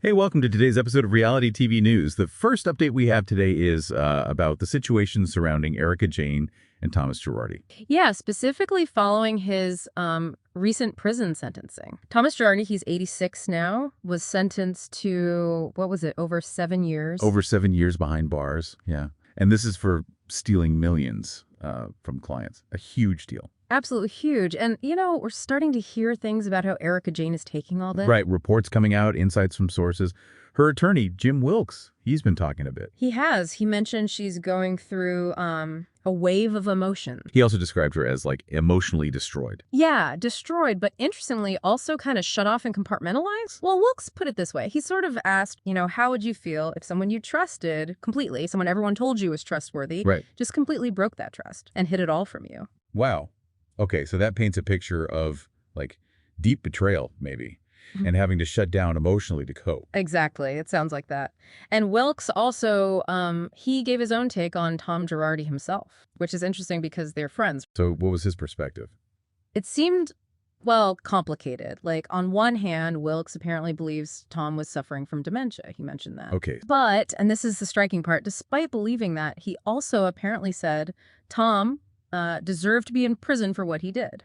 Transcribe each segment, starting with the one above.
Hey, welcome to today's episode of Reality TV News. The first update we have today is about the situation surrounding Erika Jayne and Thomas Girardi. Yeah, specifically following his recent prison sentencing. Thomas Girardi, he's 86 now, was sentenced to, what was it, over 7 years? Over 7 years behind bars, yeah. And this is for stealing millions from clients. A huge deal. Absolutely huge. And, you know, we're starting to hear things about how Erika Jayne is taking all this. Right, reports coming out, insights from sources. Her attorney, Jim Wilkes, he's been talking a bit. He has. He mentioned she's going through a wave of emotion. He also described her as, like, emotionally destroyed. Yeah, destroyed, but interestingly, also kind of shut off and compartmentalized. Well, Wilkes put it this way. He sort of asked, you know, how would you feel if someone you trusted completely, someone everyone told you was trustworthy, right, just completely broke that trust and hid it all from you? Wow. Okay, so that paints a picture of, like, deep betrayal, maybe, and having to shut down emotionally to cope. Exactly. It sounds like that. And Wilkes also, he gave his own take on Tom Girardi himself, which is interesting because they're friends. So what was his perspective? It seemed, well, complicated. Like, on one hand, Wilkes apparently believes Tom was suffering from dementia. He mentioned that. Okay. But, and this is the striking part, despite believing that, he also apparently said Tom deserved to be in prison for what he did.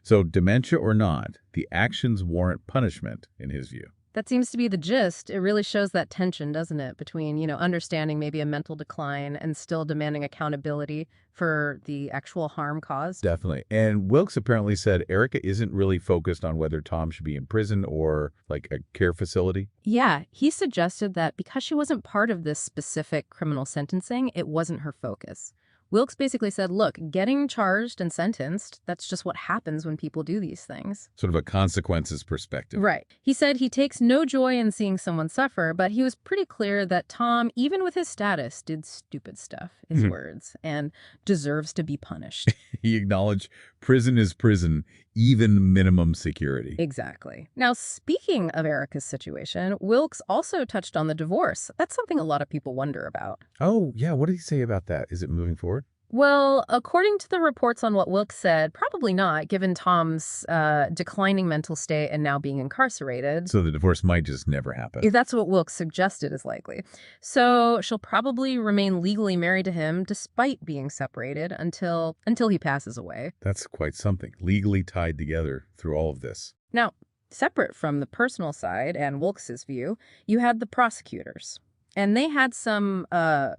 So dementia or not, the actions warrant punishment in his view. That seems to be the gist. It really shows that tension, doesn't it, between, you know, understanding maybe a mental decline and still demanding accountability for the actual harm caused. Definitely. And Wilkes apparently said Erika isn't really focused on whether Tom should be in prison or like a care facility. Yeah, he suggested that because she wasn't part of this specific criminal sentencing, it wasn't her focus. Wilkes basically said, look, getting charged and sentenced, that's just what happens when people do these things. Sort of a consequences perspective. Right. He said he takes no joy in seeing someone suffer, but he was pretty clear that Tom, even with his status, did stupid stuff, his words, and deserves to be punished. He acknowledged prison is prison, even minimum security. Exactly. Now, speaking of Erika's situation, Wilkes also touched on the divorce. That's something a lot of people wonder about. Oh, yeah. What did he say about that? Is it moving forward? Well, according to the reports on what Wilkes said, probably not, given Tom's declining mental state and now being incarcerated. So the divorce might just never happen. That's what Wilkes suggested is likely. So she'll probably remain legally married to him despite being separated until he passes away. That's quite something. Legally tied together through all of this. Now, separate from the personal side and Wilkes's view, you had the prosecutors. And they had some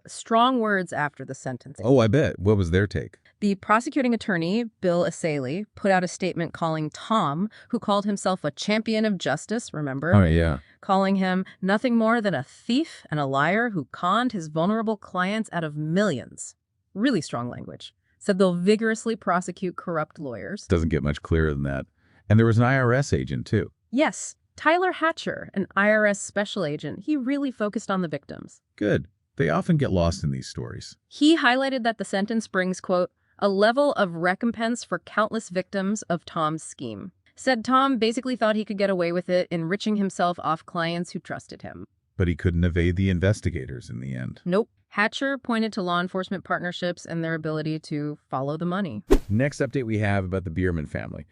strong words after the sentencing. Oh, I bet. What was their take? The prosecuting attorney, Bill Asaley, put out a statement calling Tom, who called himself a champion of justice, remember? Oh, yeah. Calling him nothing more than a thief and a liar who conned his vulnerable clients out of millions. Really strong language. Said they'll vigorously prosecute corrupt lawyers. Doesn't get much clearer than that. And there was an IRS agent, too. Yes. Tyler Hatcher, an IRS special agent, he really focused on the victims. Good. They often get lost in these stories. He highlighted that the sentence brings, quote, a level of recompense for countless victims of Tom's scheme. Said Tom basically thought he could get away with it, enriching himself off clients who trusted him. But he couldn't evade the investigators in the end. Nope. Hatcher pointed to law enforcement partnerships and their ability to follow the money. Next update we have about the Biermann family.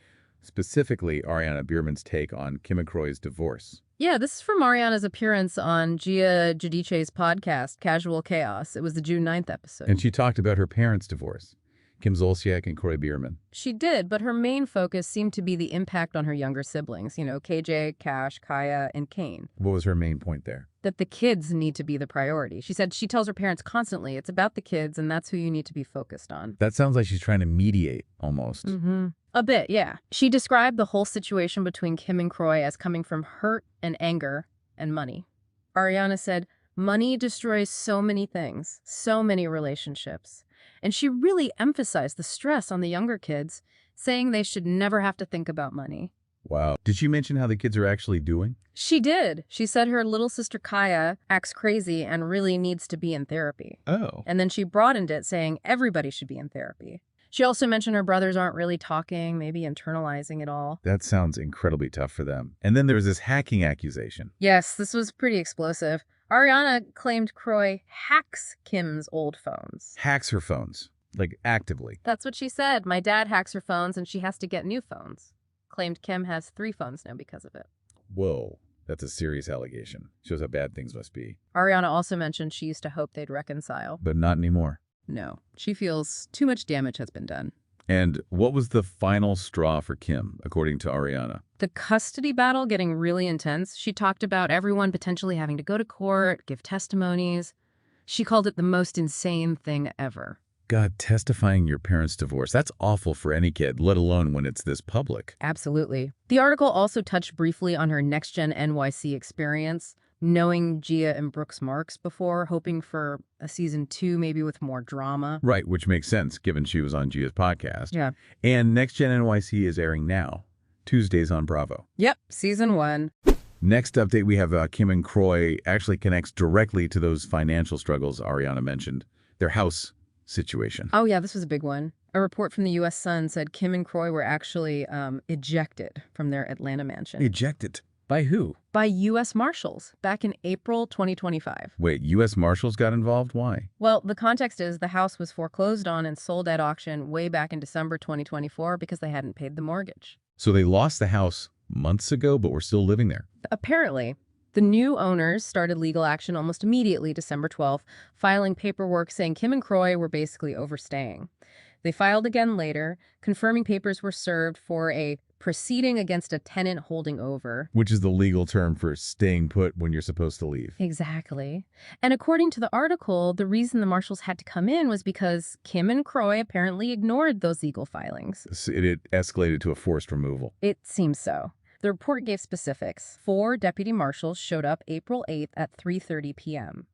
Specifically, Ariana Biermann's take on Kim and Kroy's divorce. Yeah, this is from Ariana's appearance on Gia Giudice's podcast, Casual Chaos. It was the June 9th episode. And she talked about her parents' divorce, Kim Zolciak and Kroy Biermann. She did, but her main focus seemed to be the impact on her younger siblings, you know, KJ, Cash, Kaya, and Kane. What was her main point there? That the kids need to be the priority. She said she tells her parents constantly, it's about the kids, and that's who you need to be focused on. That sounds like she's trying to mediate, almost. A bit, yeah. She described the whole situation between Kim and Kroy as coming from hurt and anger and money. Ariana said, money destroys so many things, so many relationships. And she really emphasized the stress on the younger kids, saying they should never have to think about money. Wow. Did she mention how the kids are actually doing? She did. She said her little sister Kaya acts crazy and really needs to be in therapy. Oh. And then she broadened it, saying everybody should be in therapy. She also mentioned her brothers aren't really talking, maybe internalizing it all. That sounds incredibly tough for them. And then there was this hacking accusation. Yes, this was pretty explosive. Ariana claimed Kroy hacks Kim's old phones. Hacks her phones, like actively. That's what she said. My dad hacks her phones and she has to get new phones. Claimed Kim has 3 phones now because of it. Whoa. That's a serious allegation. Shows how bad things must be. Ariana also mentioned she used to hope they'd reconcile. But not anymore. No, she feels too much damage has been done. And what was the final straw for Kim, according to Ariana? The custody battle getting really intense. She talked about everyone potentially having to go to court, give testimonies. She called it the most insane thing ever. God, testifying your parents' divorce, that's awful for any kid, let alone when it's this public. Absolutely. The article also touched briefly on her next Gen NYC experience, knowing Gia and Brooks Marks before, hoping for a season 2, maybe with more drama. Right, which makes sense, given she was on Gia's podcast. Yeah. And Next Gen NYC is airing now, Tuesdays on Bravo. Yep, season 1. Next update, we have Kim and Kroy actually connects directly to those financial struggles Ariana mentioned. Their house situation. Oh, yeah, this was a big one. A report from the U.S. Sun said Kim and Kroy were actually ejected from their Atlanta mansion. Ejected? By who? By U.S. Marshals back in April 2025. Wait, U.S. Marshals got involved? Why? Well, the context is the house was foreclosed on and sold at auction way back in December 2024 because they hadn't paid the mortgage. So they lost the house months ago, but were still living there. Apparently. The new owners started legal action almost immediately, December 12th, filing paperwork saying Kim and Kroy were basically overstaying. They filed again later, confirming papers were served for a proceeding against a tenant holding over. Which is the legal term for staying put when you're supposed to leave. Exactly. And according to the article, the reason the Marshals had to come in was because Kim and Kroy apparently ignored those legal filings. It escalated to a forced removal. It seems so. The report gave specifics. 4 deputy marshals showed up April 8th at 3:30 p.m.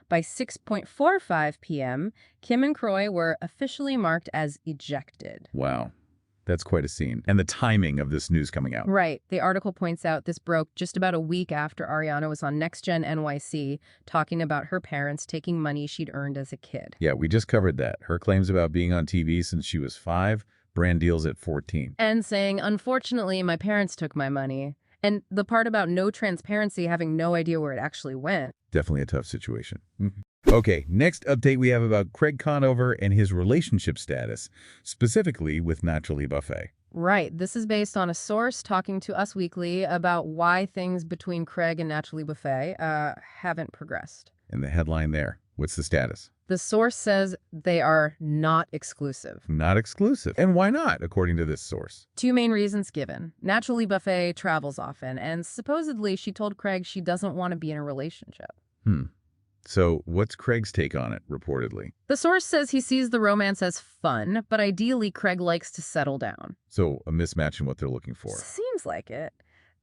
By 6:45 p.m., Kim and Kroy were officially marked as ejected. Wow. That's quite a scene. And the timing of this news coming out. Right. The article points out this broke just about a week after Ariana was on Next Gen NYC talking about her parents taking money she'd earned as a kid. Yeah, we just covered that. Her claims about being on TV since she was 5, brand deals at 14. And saying, unfortunately, my parents took my money. And the part about no transparency, having no idea where it actually went. Definitely a tough situation. Okay, next update we have about Craig Conover and his relationship status, specifically with Natalie Buffett. Right. This is based on a source talking to Us Weekly about why things between Craig and Natalie Buffett haven't progressed. And the headline there, what's the status? The source says they are not exclusive. Not exclusive. And why not, according to this source? 2 main reasons given. Natalie Buffett travels often, and supposedly she told Craig she doesn't want to be in a relationship. So what's Craig's take on it, reportedly? The source says he sees the romance as fun, but ideally Craig likes to settle down. So a mismatch in what they're looking for. Seems like it.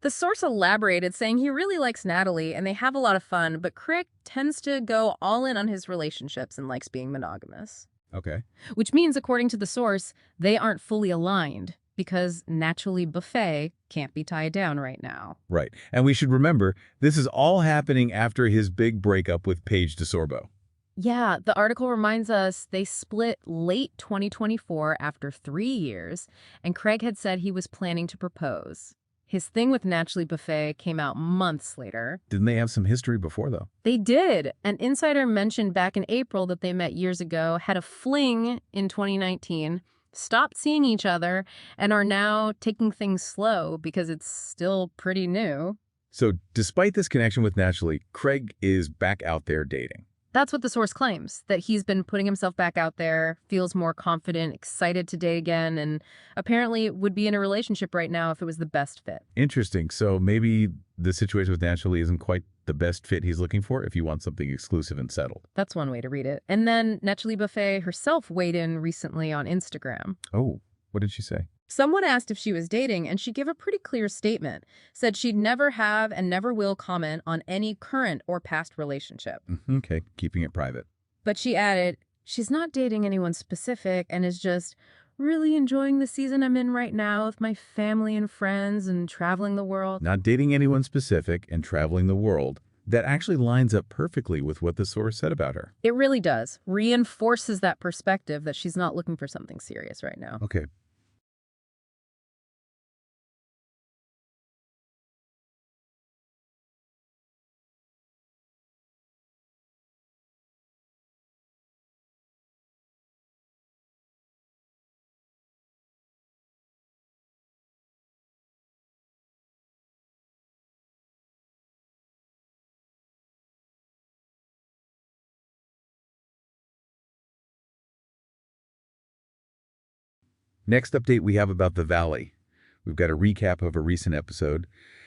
The source elaborated, saying he really likes Natalie and they have a lot of fun, but Craig tends to go all in on his relationships and likes being monogamous. Okay. Which means, according to the source, they aren't fully aligned because Natalie Buffett can't be tied down right now. Right. And we should remember, this is all happening after his big breakup with Paige DeSorbo. Yeah, the article reminds us they split late 2024 after 3 years, and Craig had said he was planning to propose. His thing with Natalie Buffett came out months later. Didn't they have some history before, though? They did. An insider mentioned back in April that they met years ago, had a fling in 2019, stopped seeing each other, and are now taking things slow because it's still pretty new. So despite this connection with Natalie, Craig is back out there dating. That's what the source claims, that he's been putting himself back out there, feels more confident, excited to date again, and apparently would be in a relationship right now if it was the best fit. Interesting. So maybe the situation with Natalie isn't quite the best fit he's looking for if you want something exclusive and settled. That's one way to read it. And then Natalie Buffett herself weighed in recently on Instagram. Oh, what did she say? Someone asked if she was dating, and she gave a pretty clear statement. Said she'd never have and never will comment on any current or past relationship. Okay, keeping it private. But she added, she's not dating anyone specific and is just really enjoying the season I'm in right now with my family and friends and traveling the world. Not dating anyone specific and traveling the world. That actually lines up perfectly with what the source said about her. It really does. Reinforces that perspective that she's not looking for something serious right now. Okay. Next update we have about the Valley. We've got a recap of a recent episode.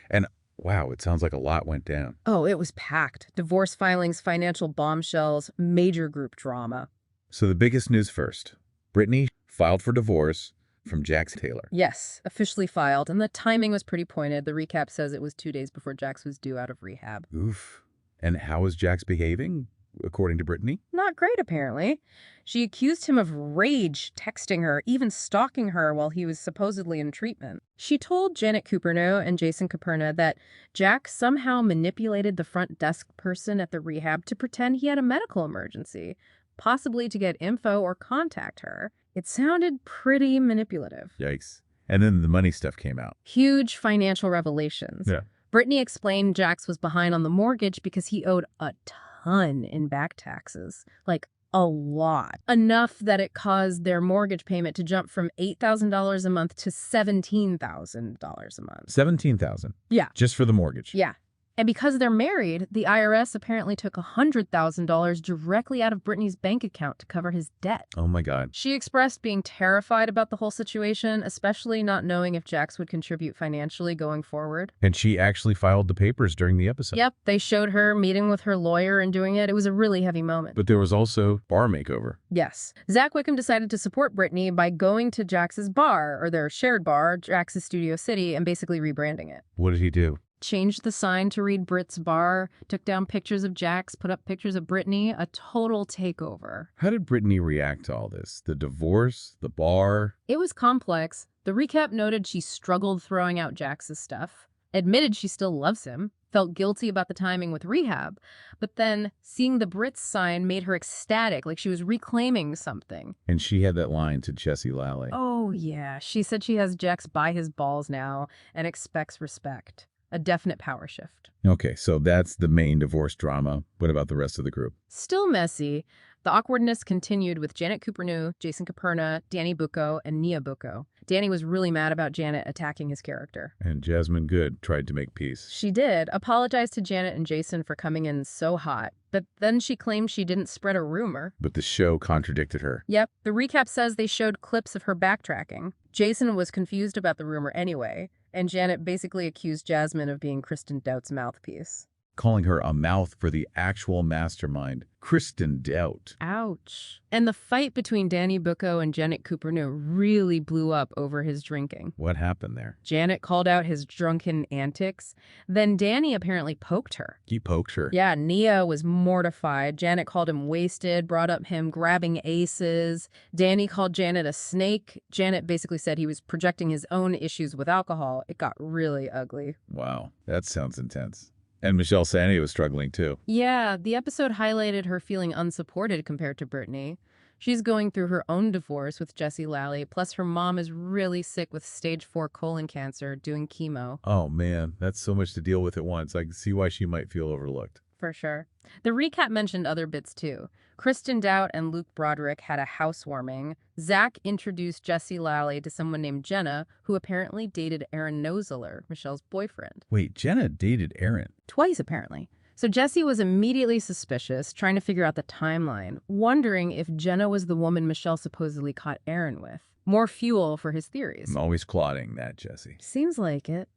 And wow, it sounds like a lot went down. Oh, it was packed. Divorce filings, financial bombshells, major group drama. So the biggest news first. Brittany filed for divorce from Jax Taylor. Yes, officially filed, and the timing was pretty pointed. The recap says it was 2 days before Jax was due out of rehab. Oof. And how is Jax behaving, according to Brittany? Not great, apparently. She accused him of rage, texting her, even stalking her while he was supposedly in treatment. She told Janet Caperna and Jason Caperna that Jax somehow manipulated the front desk person at the rehab to pretend he had a medical emergency, possibly to get info or contact her. It sounded pretty manipulative. Yikes. And then the money stuff came out. Huge financial revelations. Yeah. Brittany explained Jax was behind on the mortgage because he owed a ton in back taxes. Like, a lot. Enough that it caused their mortgage payment to jump from $8,000 a month to $17,000 a month. $17,000? Yeah. Just for the mortgage? Yeah. And because they're married, the IRS apparently took $100,000 directly out of Brittany's bank account to cover his debt. Oh my God. She expressed being terrified about the whole situation, especially not knowing if Jax would contribute financially going forward. And she actually filed the papers during the episode. Yep, they showed her meeting with her lawyer and doing it. It was a really heavy moment. But there was also bar makeover. Yes. Zach Wickham decided to support Brittany by going to Jax's bar, or their shared bar, Jax's Studio City, and basically rebranding it. What did he do? Changed the sign to read Brit's Bar, took down pictures of Jax, put up pictures of Brittany, a total takeover. How did Brittany react to all this? The divorce? The bar? It was complex. The recap noted she struggled throwing out Jax's stuff, admitted she still loves him, felt guilty about the timing with rehab, but then seeing the Brits sign made her ecstatic, like she was reclaiming something. And she had that line to Jesse Lally. Oh, yeah. She said she has Jax by his balls now and expects respect. A definite power shift. Okay, so that's the main divorce drama. What about the rest of the group? Still messy. The awkwardness continued with Janet Caperna, Jason Caperna, Danny Bucco, and Nia Bucco. Danny was really mad about Janet attacking his character. And Jasmine Good tried to make peace. She did, apologized to Janet and Jason for coming in so hot, but then she claimed she didn't spread a rumor. But the show contradicted her. Yep, the recap says they showed clips of her backtracking. Jason was confused about the rumor anyway, and Janet basically accused Jasmine of being Kristen Dout's mouthpiece. Calling her a mouth for the actual mastermind, Kristen Dout. Ouch. And the fight between Danny Bucco and Janet Caperna really blew up over his drinking. What happened there? Janet called out his drunken antics. Then Danny apparently poked her. He poked her. Yeah, Nia was mortified. Janet called him wasted, brought up him grabbing aces. Danny called Janet a snake. Janet basically said he was projecting his own issues with alcohol. It got really ugly. Wow, that sounds intense. And Michelle Saniei was struggling too. Yeah, the episode highlighted her feeling unsupported compared to Brittany. She's going through her own divorce with Jesse Lally, plus her mom is really sick with stage 4 colon cancer, doing chemo. Oh man, that's so much to deal with at once. I can see why she might feel overlooked. For sure. The recap mentioned other bits too. Kristen Dout and Luke Broderick had a housewarming. Zach introduced Jesse Lally to someone named Jenna, who apparently dated Aaron Nosler, Michelle's boyfriend. Wait, Jenna dated Aaron? Twice, apparently. So Jesse was immediately suspicious, trying to figure out the timeline, wondering if Jenna was the woman Michelle supposedly caught Aaron with. More fuel for his theories. I'm always clodding that, Jesse. Seems like it.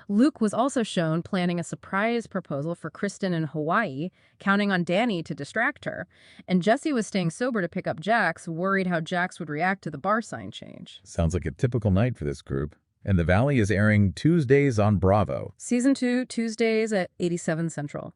Luke was also shown planning a surprise proposal for Kristen in Hawaii, counting on Danny to distract her. And Jesse was staying sober to pick up Jax, worried how Jax would react to the bar sign change. Sounds like a typical night for this group. And The Valley is airing Tuesdays on Bravo. Season 2, Tuesdays at 87 Central.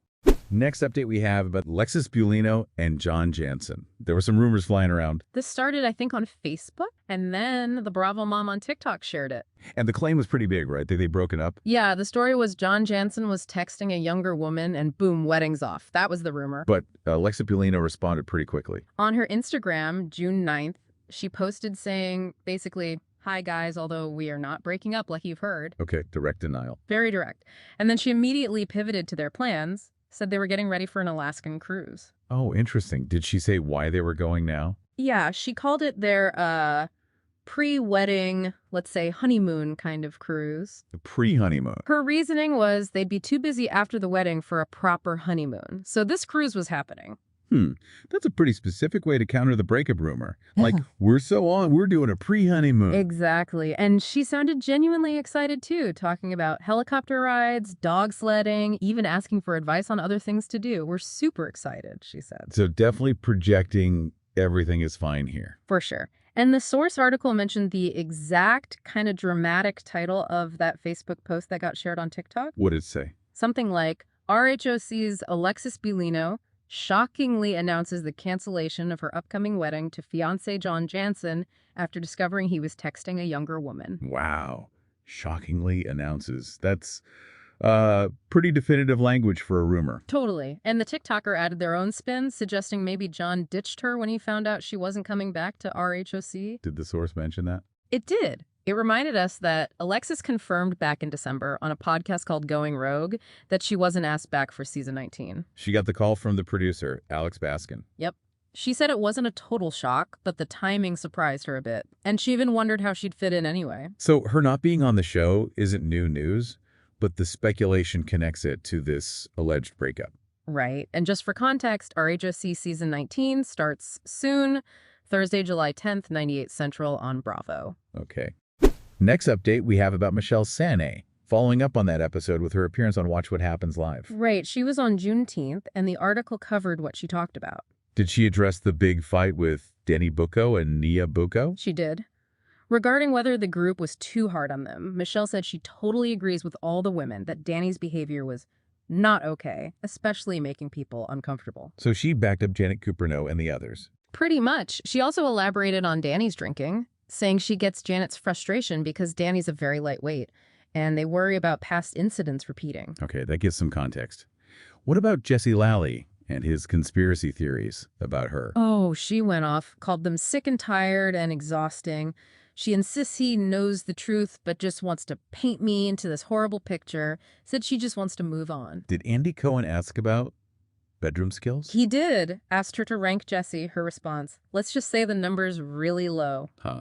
Next update we have about Alexis Bellino and John Janssen. There were some rumors flying around. This started, I think, on Facebook, and then the Bravo mom on TikTok shared it. And the claim was pretty big, right? They broken up? Yeah, the story was John Janssen was texting a younger woman, and boom, wedding's off. That was the rumor. But Alexis Bellino responded pretty quickly. On her Instagram, June 9th, she posted saying, basically, "Hi guys, although we are not breaking up like you've heard." Okay, direct denial. Very direct. And then she immediately pivoted to their plans, said they were getting ready for an Alaskan cruise. Oh, interesting. Did she say why they were going now? Yeah, she called it their pre-wedding, let's say honeymoon kind of cruise. The pre-honeymoon. Her reasoning was they'd be too busy after the wedding for a proper honeymoon. So this cruise was happening. That's a pretty specific way to counter the breakup rumor. Like, we're so on, we're doing a pre-honeymoon. Exactly. And she sounded genuinely excited, too, talking about helicopter rides, dog sledding, even asking for advice on other things to do. We're super excited, she said. So definitely projecting everything is fine here. For sure. And the source article mentioned the exact kind of dramatic title of that Facebook post that got shared on TikTok. What did it say? Something like, RHOC's Alexis Bellino shockingly announces the cancellation of her upcoming wedding to fiancé John Janssen after discovering he was texting a younger woman. Wow. Shockingly announces. That's pretty definitive language for a rumor. Totally. And the TikToker added their own spin, suggesting maybe John ditched her when he found out she wasn't coming back to RHOC. Did the source mention that? It did. It reminded us that Alexis confirmed back in December on a podcast called Going Rogue that she wasn't asked back for season 19. She got the call from the producer, Alex Baskin. Yep. She said it wasn't a total shock, but the timing surprised her a bit. And she even wondered how she'd fit in anyway. So her not being on the show isn't new news, but the speculation connects it to this alleged breakup. Right. And just for context, RHOC season 19 starts soon, Thursday, July 10th, 98 Central on Bravo. Okay. Next update we have about Michelle Saniei, following up on that episode with her appearance on Watch What Happens Live. Right. She was on Juneteenth, and the article covered what she talked about. Did she address the big fight with Danny Bucco and Nia Bucco? She did. Regarding whether the group was too hard on them, Michelle said she totally agrees with all the women that Danny's behavior was not okay, especially making people uncomfortable. So she backed up Janet Caperna and the others. Pretty much. She also elaborated on Danny's drinking, saying she gets Janet's frustration because Danny's a very lightweight, and they worry about past incidents repeating. Okay, that gives some context. What about Jesse Lally and his conspiracy theories about her? Oh, she went off, called them sick and tired and exhausting. She insists he knows the truth, but just wants to paint me into this horrible picture. Said she just wants to move on. Did Andy Cohen ask about bedroom skills? He did. Asked her to rank Jesse. Her response, let's just say the number's really low. Huh.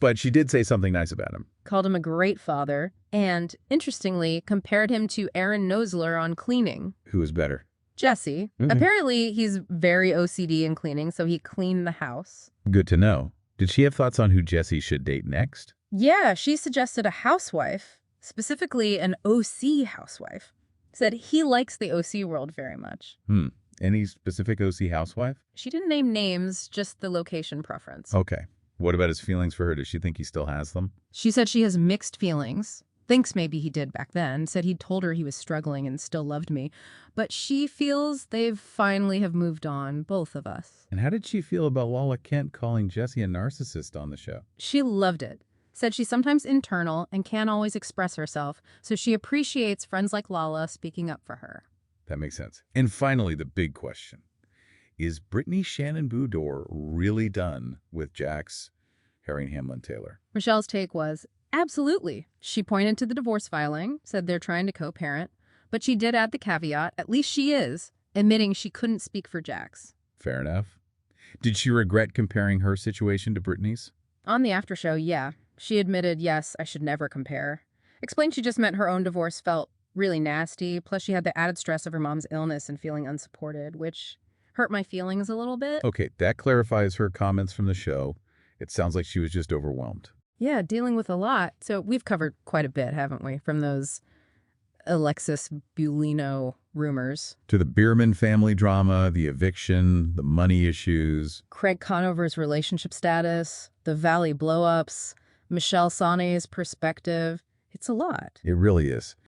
But she did say something nice about him. Called him a great father, and, interestingly, compared him to Aaron Nosler on cleaning. Who is better? Jesse. Apparently, he's very OCD in cleaning, so he cleaned the house. Good to know. Did she have thoughts on who Jesse should date next? Yeah, she suggested a housewife, specifically an OC housewife. Said he likes the OC world very much. Any specific OC housewife? She didn't name names, just the location preference. Okay. What about his feelings for her? Does she think he still has them? She said she has mixed feelings. Thinks maybe he did back then. Said he'd told her he was struggling and still loved me. But she feels they've finally have moved on, both of us. And how did she feel about Lala Kent calling Jesse a narcissist on the show? She loved it. Said she's sometimes internal and can't always express herself, so she appreciates friends like Lala speaking up for her. That makes sense. And finally, the big question. Is Brittany Shannon Budor really done with Jax Taylor? Michelle's take was, absolutely. She pointed to the divorce filing, said they're trying to co-parent, but she did add the caveat, at least she is, admitting she couldn't speak for Jax. Fair enough. Did she regret comparing her situation to Brittany's? On the after show, yeah. She admitted, yes, I should never compare. Explained she just meant her own divorce felt really nasty, plus she had the added stress of her mom's illness and feeling unsupported, which hurt my feelings a little bit. Okay, that clarifies her comments from the show. It sounds like she was just overwhelmed. Yeah, dealing with a lot. So we've covered quite a bit, haven't we? From those Alexis Bellino rumors to the Biermann family drama, the eviction, the money issues, Craig Conover's relationship status, the Valley blow-ups, Michelle Saniei's perspective. It's a lot. It really is.